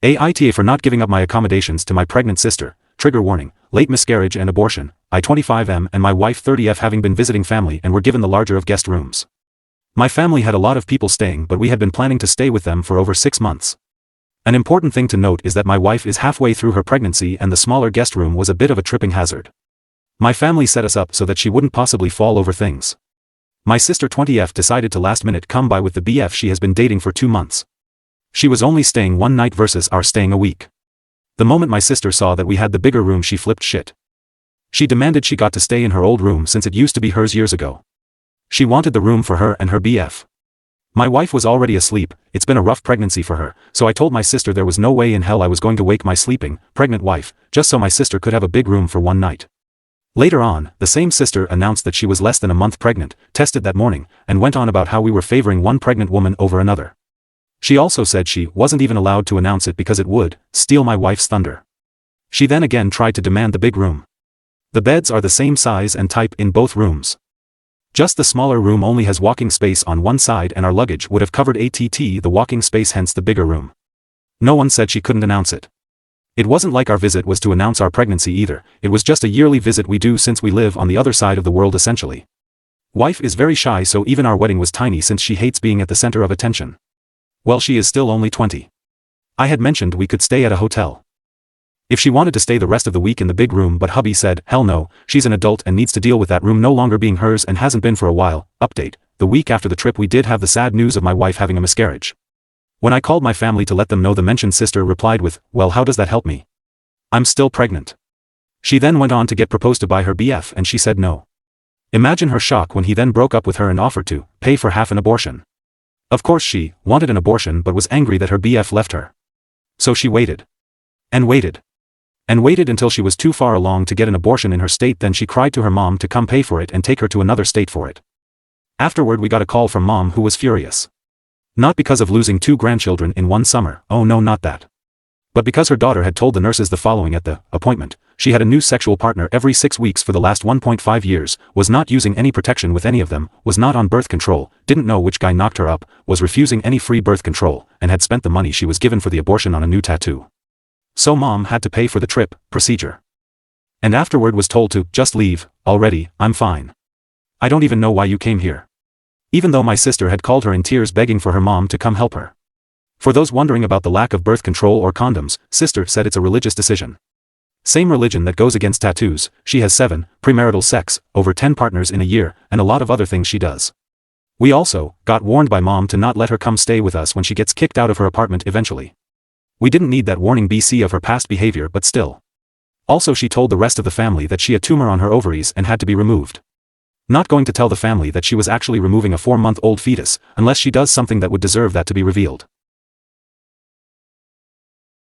AITA for not giving up my accommodations to my pregnant sister, trigger warning, late miscarriage and abortion, I 25M and my wife 30F having been visiting family and were given the larger of guest rooms. My family had a lot of people staying but we had been planning to stay with them for over 6 months. An important thing to note is that my wife is halfway through her pregnancy and the smaller guest room was a bit of a tripping hazard. My family set us up so that she wouldn't possibly fall over things. My sister 20F decided to last minute come by with the BF she has been dating for 2 months. She was only staying one night versus our staying a week. The moment my sister saw that we had the bigger room she flipped shit. She demanded she got to stay in her old room since it used to be hers years ago. She wanted the room for her and her BF. My wife was already asleep, it's been a rough pregnancy for her, so I told my sister there was no way in hell I was going to wake my sleeping, pregnant wife, just so my sister could have a big room for one night. Later on, the same sister announced that she was less than a month pregnant, tested that morning, and went on about how we were favoring one pregnant woman over another. She also said she wasn't even allowed to announce it because it would steal my wife's thunder. She then again tried to demand the big room. The beds are the same size and type in both rooms. Just the smaller room only has walking space on one side and our luggage would have covered the walking space, hence the bigger room. No one said she couldn't announce it. It wasn't like our visit was to announce our pregnancy either, it was just a yearly visit we do since we live on the other side of the world essentially. Wife is very shy so even our wedding was tiny since she hates being at the center of attention. Well, she is still only 20. I had mentioned we could stay at a hotel. If she wanted to stay the rest of the week in the big room but hubby said, hell no, she's an adult and needs to deal with that room no longer being hers and hasn't been for a while. Update, the week after the trip we did have the sad news of my wife having a miscarriage. When I called my family to let them know, the mentioned sister replied with, well, how does that help me? I'm still pregnant. She then went on to get proposed to by her BF and she said no. Imagine her shock when he then broke up with her and offered to pay for half an abortion. Of course she wanted an abortion but was angry that her BF left her. So she waited. And waited. And waited until she was too far along to get an abortion in her state, then she cried to her mom to come pay for it and take her to another state for it. Afterward we got a call from mom who was furious. Not because of losing 2 grandchildren in one summer, oh no, not that. But because her daughter had told the nurses the following at the appointment: she had a new sexual partner every 6 weeks for the last 1.5 years, was not using any protection with any of them, was not on birth control, didn't know which guy knocked her up, was refusing any free birth control, and had spent the money she was given for the abortion on a new tattoo. So mom had to pay for the trip, procedure. And afterward was told to just leave already, I'm fine. I don't even know why you came here. Even though my sister had called her in tears begging for her mom to come help her. For those wondering about the lack of birth control or condoms, sister said it's a religious decision. Same religion that goes against tattoos. She has 7 premarital sex, over 10 partners in a year, and a lot of other things she does. We also got warned by mom to not let her come stay with us when she gets kicked out of her apartment eventually. We didn't need that warning BC of her past behavior, but still. Also she told the rest of the family that she had a tumor on her ovaries and had to be removed. Not going to tell the family that she was actually removing a 4-month-old fetus, unless she does something that would deserve that to be revealed.